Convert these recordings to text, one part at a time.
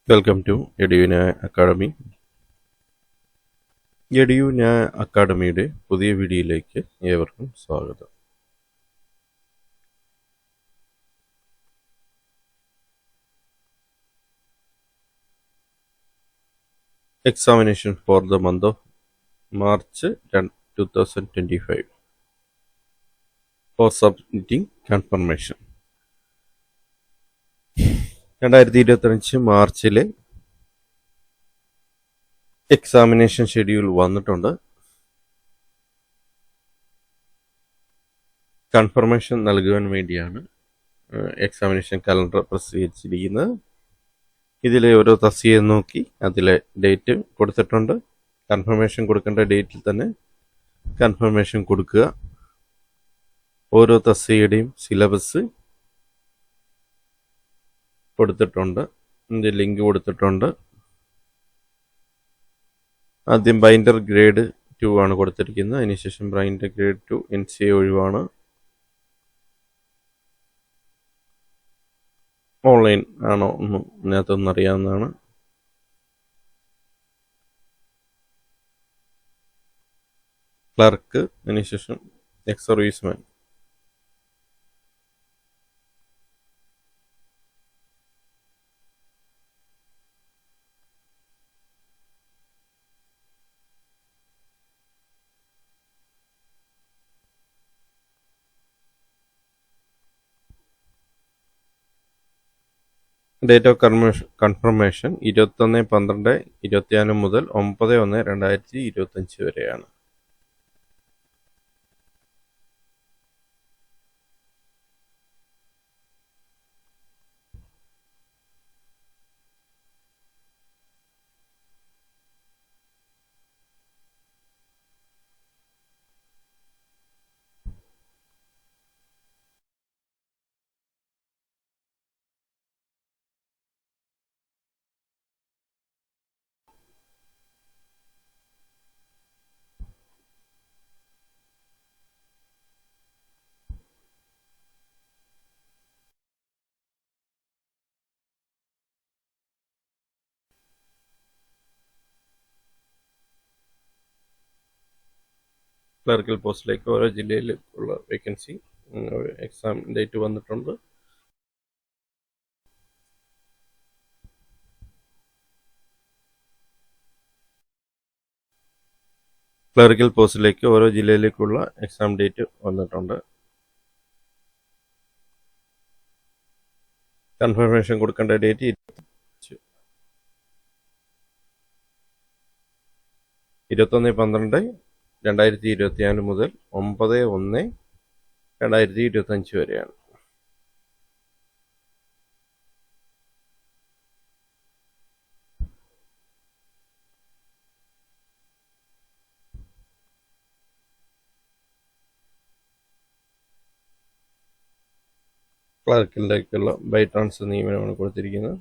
Welcome to Eduna Academy. Eduna അക്കാഡമിയുടെ പുതിയ വീഡിയോയിലേക്ക് ഏവർക്കും സ്വാഗതം. Examination for the month of March 2025 for submitting confirmation. 2025 മാർച്ചിലെ എക്സാമിനേഷൻ ഷെഡ്യൂൾ വന്നിട്ടുണ്ട്. കൺഫർമേഷൻ നൽകുവാൻ വേണ്ടിയാണ് എക്സാമിനേഷൻ കലണ്ടർ പ്രസിദ്ധീകരിച്ചിരിക്കുന്നത്. ഇതിലെ ഓരോ തസ്തികയും നോക്കി അതിലെ ഡേറ്റ് കൊടുത്തിട്ടുണ്ട്. കൺഫർമേഷൻ കൊടുക്കേണ്ട ഡേറ്റിൽ തന്നെ കൺഫർമേഷൻ കൊടുക്കുക. ഓരോ തസ്തികയുടെയും സിലബസ് കൊടുത്തിട്ടുണ്ട്. ഇതിൻ്റെ ലിങ്ക് കൊടുത്തിട്ടുണ്ട്. ആദ്യം ബൈൻഡർ ഗ്രേഡ് 2 ആണ് കൊടുത്തിരിക്കുന്നത്. അതിനുശേഷം ബൈൻഡർ ഗ്രേഡ് 2 NCA ഒഴിവാണ്. ഓൺലൈൻ ആണോ ഒന്നും ഇതിനകത്തൊന്നും അറിയാവുന്നതാണ്. ക്ലർക്ക്, അതിനുശേഷം ex serviceman. Date of confirmation 21/12/24 മുതൽ 9/1/2025 വരെയാണ്. ക്ലർക്കൽ പോസ്റ്റിലേക്ക് ഓരോ ജില്ലയിലേക്കുള്ള വേക്കൻസി എക്സാം ഡേറ്റ് വന്നിട്ടുണ്ട്. ക്ലറിക്കൽ പോസ്റ്റിലേക്ക് ഓരോ ജില്ലയിലേക്കുള്ള എക്സാം ഡേറ്റ് വന്നിട്ടുണ്ട്. കൺഫർമേഷൻ കൊടുക്കേണ്ട ഡേറ്റ് 21/12/2024 മുതൽ 9/1/2025 വരെയാണ്. ക്ലർക്കിലേക്കുള്ള ബൈ ട്രാൻസ്ഫർ നിയമനമാണ് കൊടുത്തിരിക്കുന്നത്.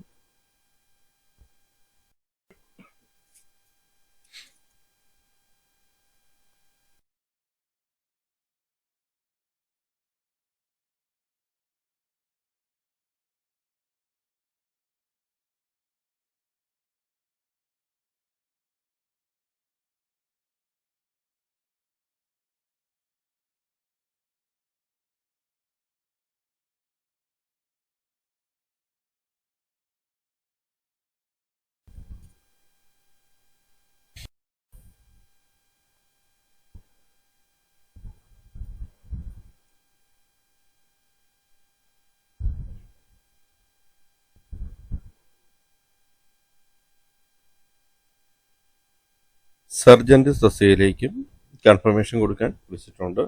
സർജന്റ് തസ്തികയിലേക്കും കൺഫർമേഷൻ കൊടുക്കാൻ വിളിച്ചിട്ടുണ്ട്.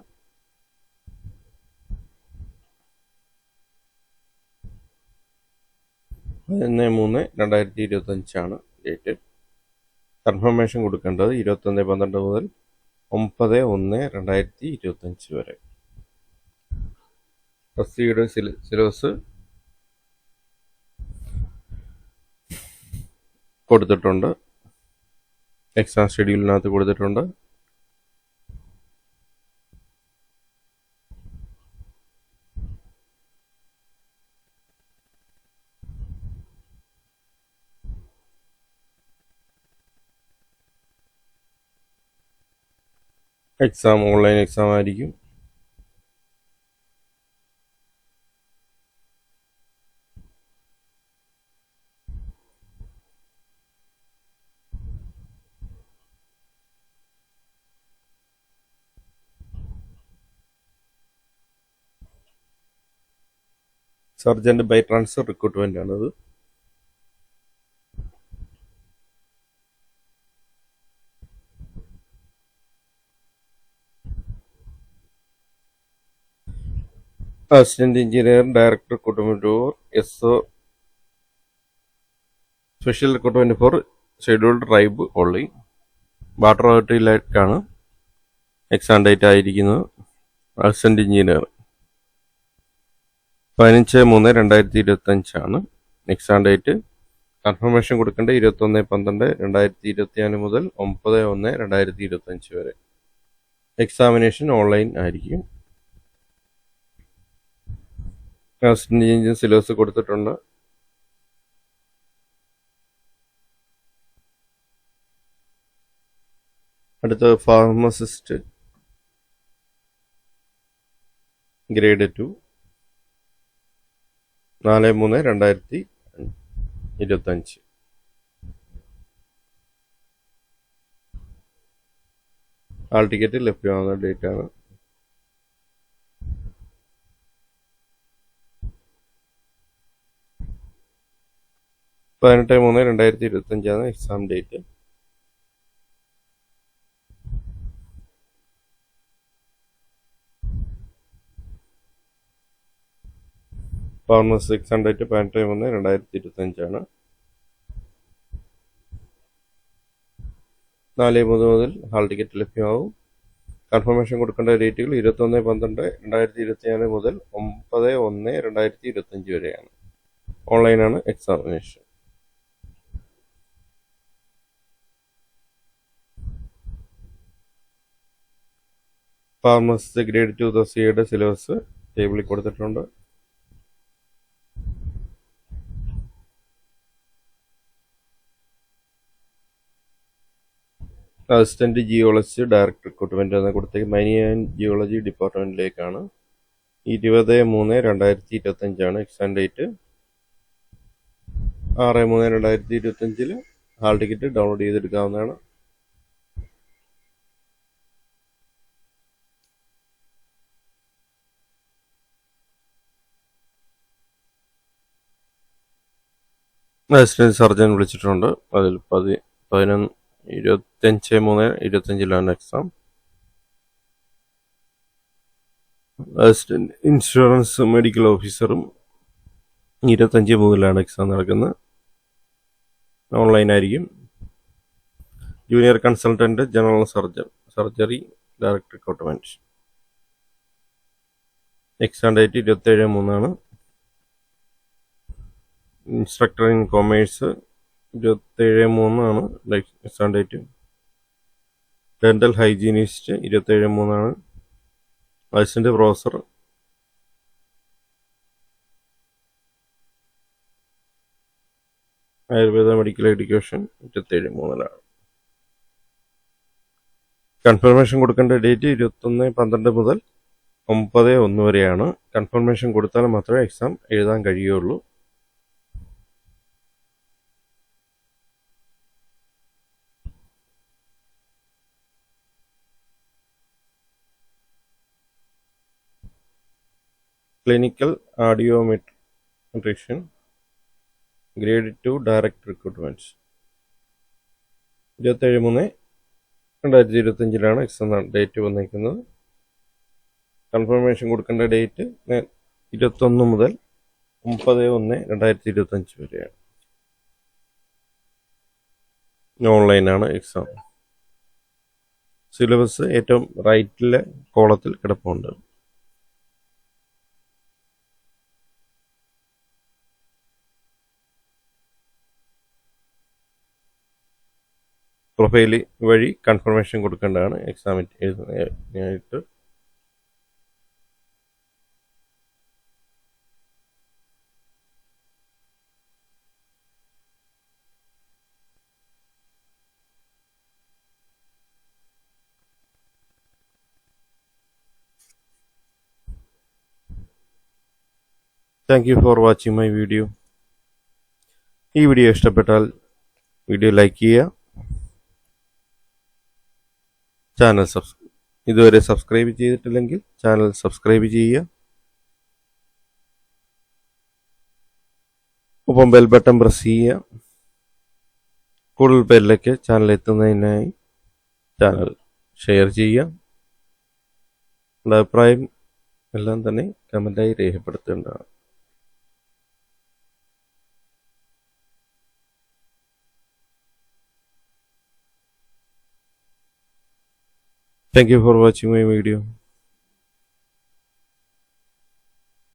11/3/2025 ഡേറ്റ്. കൺഫർമേഷൻ കൊടുക്കേണ്ടത് 21/12 മുതൽ 9/1/2025 വരെ. തസ്തികയുടെ സിലബസ് കൊടുത്തിട്ടുണ്ട്. എക്സാം ഷെഡ്യൂളിനകത്ത് കൊടുത്തിട്ടുണ്ട്. എക്സാം ഓൺലൈൻ എക്സാം ആയിരിക്കും. സർജന്റ് ബൈ ട്രാൻസ്ഫർ റിക്രൂട്ട്മെന്റ് ആണത്. Assistant engineer director recruitment for SO special recruitment for scheduled tribe only. Water അതോറിറ്റിയിലേക്കാണ് എക്സാം ഡേറ്റ് ആയിരിക്കുന്നത്. Assistant engineer 15/3/2025 exam date. Confirmation കൊടുക്കേണ്ടത് 21/12/2024 മുതൽ 9/1/2025 വരെ. എക്സാമിനേഷൻ ഓൺലൈൻ ആയിരിക്കും. അസിസ്റ്റന്റ് എഞ്ചിനീയർ സിലബസ് കൊടുത്തിട്ടുണ്ട്. അടുത്ത ഫാർമസിസ്റ്റ് ഗ്രേഡ് 2 4/3/2025. ഹാൾ ടിക്കറ്റ് ലഭ്യമാകുന്ന ഡേറ്റ് ആണ്. പതിനെട്ട് 3/2025 exam date. Pharmacy exam date 18/3/2025 4/3 മുതൽ ഹാൾ ടിക്കറ്റ് ലഭ്യമാവും. കൺഫർമേഷൻ കൊടുക്കേണ്ട ഡേറ്റുകൾ 21/12/2024 മുതൽ 9/1/2025 വരെയാണ്. ഓൺലൈനാണ് എക്സാമിനേഷൻ. ഫാർമസിസ്റ്റ് ഗ്രേഡ് 2 തസ്തികയുടെ സിലബസ് ടേബിളിൽ കൊടുത്തിട്ടുണ്ട്. അസിസ്റ്റന്റ് ജിയോളജി ഡയറക്ടർ റിക്രൂട്ട്മെന്റ് എന്ന കൊടുത്തേക്ക് മൈനിങ് ആൻഡ് ജിയോളജി ഡിപ്പാർട്ട്മെന്റിലേക്കാണ്. 20/3/2025 exam date. 6/3/2025 hall ticket download ചെയ്തെടുക്കാവുന്നതാണ്. അസിസ്റ്റന്റ് സർജൻ വിളിച്ചിട്ടുണ്ട്. അതിൽ 25/3/2025 എക്സാം. അസിസ്റ്റന്റ് ഇൻഷുറൻസ് മെഡിക്കൽ ഓഫീസറും 25 മുതലാണ് എക്സാം നടക്കുന്നത്. ഓൺലൈൻ ആയിരിക്കും. Junior consultant general surgeon surgery director recruitment. Exam date 27/3. Instructor in commerce 27/3 exam date. Dental hygienist 27/3. Assistant professor Ayurveda medical education 27/3. Confirmation കൊടുക്കേണ്ട date 21/12 മുതൽ 9/1 വരെയാണ്. കൺഫർമേഷൻ കൊടുത്താൽ മാത്രമേ എക്സാം എഴുതാൻ കഴിയുള്ളൂ. Clinical audiometrician grade 2 director recruitment 27/3/2025 exam date വന്നിരിക്കുന്നത്. Confirmation കൊടുക്കേണ്ട date 21 മുതൽ 9/1/2025 വരെയാണ്. ഓൺലൈനാണ് എക്സാം. സിലബസ് ഏറ്റവും റൈറ്റിലെ കോളത്തിൽ കിടപ്പുണ്ട്. പ്രൊഫൈൽ വഴി കൺഫർമേഷൻ കൊടുക്കേണ്ടതാണ് എക്സാം എഴുതുന്നതിനായിട്ട്. Thank you for watching my video. ഈ വീഡിയോ ഇഷ്ടപ്പെട്ടാൽ വീഡിയോ ലൈക്ക് ചെയ്യുക. ചാനൽ ഇതുവരെ സബ്സ്ക്രൈബ് ചെയ്തിട്ടില്ലെങ്കിൽ ചാനൽ സബ്സ്ക്രൈബ് ചെയ്യുക. ഒപ്പം ബെൽ ബട്ടൺ പ്രസ് ചെയ്യുക. കൂടുതൽ പേരിലേക്ക് ചാനൽ എത്തുന്നതിനായി ചാനൽ ഷെയർ ചെയ്യുക. നിങ്ങളുടെ അഭിപ്രായം എല്ലാം തന്നെ കമൻ്റായി രേഖപ്പെടുത്തേണ്ടതാണ്. Thank you for watching my video.